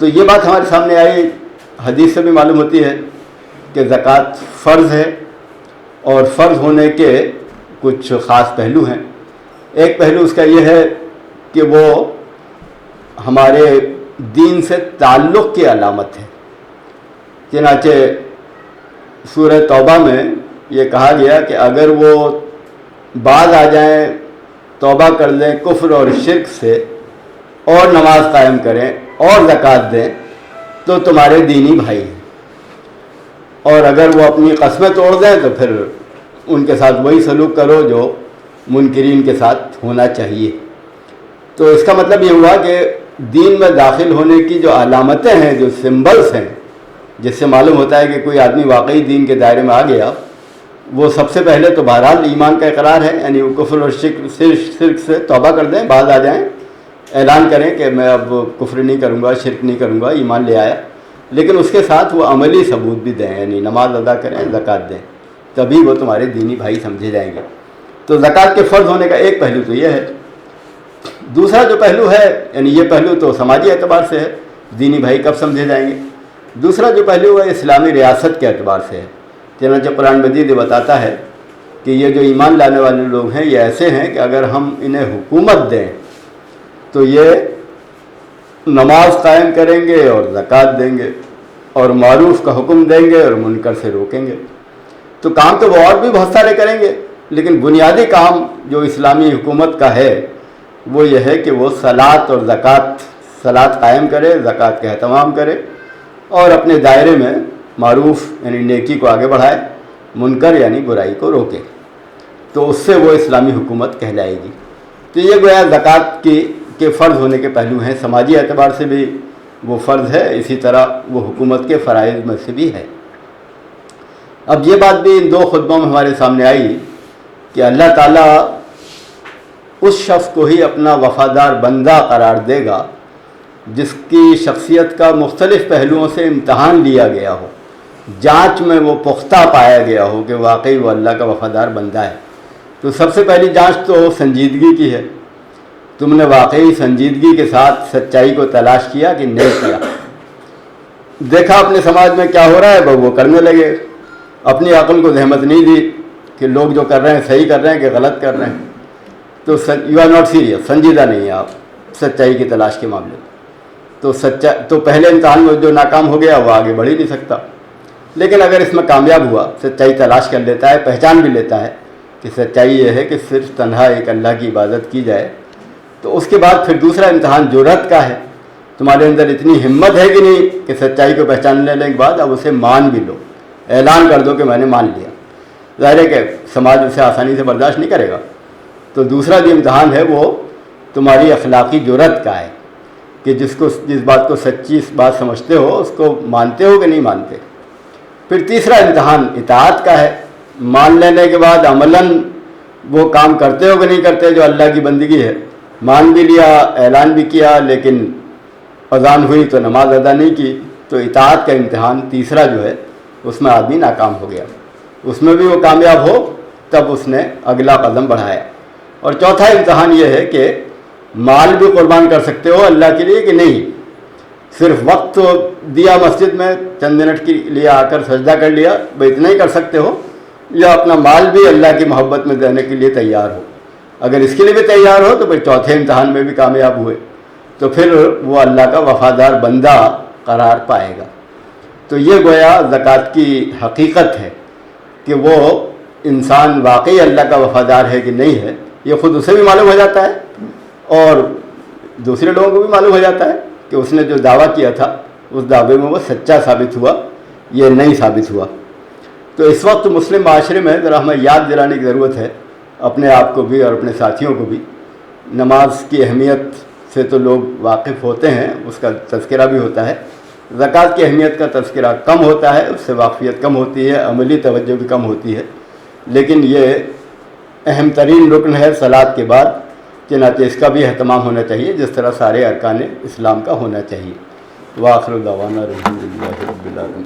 تو یہ بات ہمارے سامنے آئی، حدیث سے بھی معلوم ہوتی ہے کہ زکوٰۃ فرض ہے، اور فرض ہونے کے کچھ خاص پہلو ہیں۔ ایک پہلو اس کا یہ ہے کہ وہ ہمارے دین سے تعلق کی علامت ہے۔ چنانچہ سورہ توبہ میں یہ کہا گیا کہ اگر وہ باز آ جائیں، توبہ کر لیں کفر اور شرک سے، اور نماز قائم کریں اور زکوٰۃ دیں تو تمہارے دینی بھائی ہیں، اور اگر وہ اپنی قسمیں توڑ دیں تو پھر ان کے ساتھ وہی سلوک کرو جو منکرین کے ساتھ ہونا چاہیے۔ تو اس کا مطلب یہ ہوا کہ دین میں داخل ہونے کی جو علامتیں ہیں، جو سمبلز ہیں، جس سے معلوم ہوتا ہے کہ کوئی آدمی واقعی دین کے دائرے میں آ گیا، وہ سب سے پہلے تو بہرحال ایمان کا اقرار ہے، یعنی وہ کفر اور شرک سے توبہ کر دیں، باز آ جائیں، اعلان کریں کہ میں اب کفر نہیں کروں گا، شرک نہیں کروں گا، ایمان لے آیا، لیکن اس کے ساتھ وہ عملی ثبوت بھی دیں، یعنی نماز ادا کریں، زکوٰۃ دیں، تبھی وہ تمہارے دینی بھائی سمجھے جائیں گے۔ تو زکوٰۃ کے فرض ہونے کا ایک پہلو تو یہ ہے۔ دوسرا جو پہلو ہے، یعنی یہ پہلو تو سماجی اعتبار سے ہے، دینی بھائی کب سمجھے جائیں گے۔ دوسرا جو پہلو ہے اسلامی ریاست کے اعتبار سے ہے۔ چنانچہ قرآن مجید یہ بتاتا ہے کہ یہ جو ایمان لانے والے لوگ ہیں یہ ایسے ہیں کہ اگر ہم انہیں حکومت دیں تو یہ نماز قائم کریں گے اور زکوٰۃ دیں گے اور معروف کا حکم دیں گے اور منکر سے روکیں گے۔ تو کام تو وہ اور بھی بہت سارے کریں گے، لیکن بنیادی کام جو اسلامی حکومت کا ہے وہ یہ ہے کہ وہ صلاۃ اور صلاۃ قائم کرے، زکوٰۃ کا اہتمام کرے، اور اپنے دائرے میں معروف یعنی نیکی کو آگے بڑھائے، منکر یعنی برائی کو روکے، تو اس سے وہ اسلامی حکومت کہلائے گی۔ تو یہ گویا زکوٰۃ کے فرض ہونے کے پہلو ہیں، سماجی اعتبار سے بھی وہ فرض ہے، اسی طرح وہ حکومت کے فرائض میں سے بھی ہے۔ اب یہ بات بھی ان دو خطبوں میں ہمارے سامنے آئی کہ اللہ تعالیٰ اس شخص کو ہی اپنا وفادار بندہ قرار دے گا جس کی شخصیت کا مختلف پہلوؤں سے امتحان لیا گیا ہو، جانچ میں وہ پختہ پایا گیا ہو کہ واقعی وہ اللہ کا وفادار بندہ ہے۔ تو سب سے پہلی جانچ تو سنجیدگی کی ہے، تم نے واقعی سنجیدگی کے ساتھ سچائی کو تلاش کیا کہ نہیں کیا۔ دیکھا اپنے سماج میں کیا ہو رہا ہے، وہ کرنے لگے، اپنی عقل کو زحمت نہیں دی کہ لوگ جو کر رہے ہیں صحیح کر رہے ہیں کہ غلط کر رہے ہیں۔ تو یو آر ناٹ سیریس، سنجیدہ نہیں ہیں آپ سچائی کی تلاش کے معاملے میں۔ تو پہلے امتحان میں جو ناکام ہو گیا وہ آگے بڑھ ہی نہیں سکتا۔ لیکن اگر اس میں کامیاب ہوا، سچائی تلاش کر لیتا ہے، پہچان بھی لیتا ہے کہ سچائی یہ ہے کہ صرف تنہا ایک اللہ کی عبادت کی جائے، تو اس کے بعد پھر دوسرا امتحان جرأت کا ہے۔ تمہارے اندر اتنی ہمت ہے کہ نہیں کہ سچائی کو پہچان لینے کے بعد اب اسے مان بھی لو، اعلان کر دو کہ میں نے مان لیا۔ ظاہر ہے کہ سماج اسے آسانی سے برداشت نہیں کرے گا۔ تو دوسرا جو امتحان ہے وہ تمہاری اخلاقی جرأت کا ہے کہ جس بات کو سچی بات سمجھتے ہو اس کو مانتے ہو کہ نہیں مانتے۔ پھر تیسرا امتحان اطاعت کا ہے، مان لینے کے بعد عملاً وہ کام کرتے ہو کہ نہیں کرتے جو اللہ کی بندگی ہے۔ مان بھی لیا، اعلان بھی کیا، لیکن اذان ہوئی تو نماز ادا نہیں کی، تو اطاعت کا امتحان تیسرا جو ہے اس میں آدمی ناکام ہو گیا۔ اس میں بھی وہ کامیاب ہو تب اس نے اگلا قدم بڑھایا۔ اور چوتھا امتحان یہ ہے کہ مال بھی قربان کر سکتے ہو اللہ کے لیے کہ نہیں، صرف وقت دیا مسجد میں چند منٹ کے لیے آ کر سجدہ کر لیا، وہ اتنا ہی کر سکتے ہو، یا اپنا مال بھی اللہ کی محبت میں دینے کے لیے تیار ہو۔ اگر اس کے لیے بھی تیار ہو تو پھر چوتھے امتحان میں بھی کامیاب ہوئے تو پھر وہ اللہ کا وفادار بندہ قرار پائے گا۔ تو یہ گویا زکوٰۃ کی حقیقت ہے کہ وہ انسان واقعی اللہ کا وفادار ہے کہ نہیں ہے، یہ خود اسے بھی معلوم ہو جاتا ہے اور دوسرے لوگوں کو بھی معلوم ہو جاتا ہے کہ اس نے جو دعویٰ کیا تھا اس دعوے میں وہ سچا ثابت ہوا، یہ نہیں ثابت ہوا۔ تو اس وقت مسلم معاشرے میں ذرا ہمیں یاد دلانے کی ضرورت ہے، اپنے آپ کو بھی اور اپنے ساتھیوں کو بھی۔ نماز کی اہمیت سے تو لوگ واقف ہوتے ہیں، اس کا تذکرہ بھی ہوتا ہے، زکوٰۃ کی اہمیت کا تذکرہ کم ہوتا ہے، اس سے واقفیت کم ہوتی ہے، عملی توجہ بھی کم ہوتی ہے، لیکن یہ اہم ترین رکن ہے صلاۃ کے بعد، چنانچہ اس کا بھی اہتمام ہونا چاہیے جس طرح سارے ارکان اسلام کا ہونا چاہیے۔ وآخر دعوانا الحمد للہ رب العالمین۔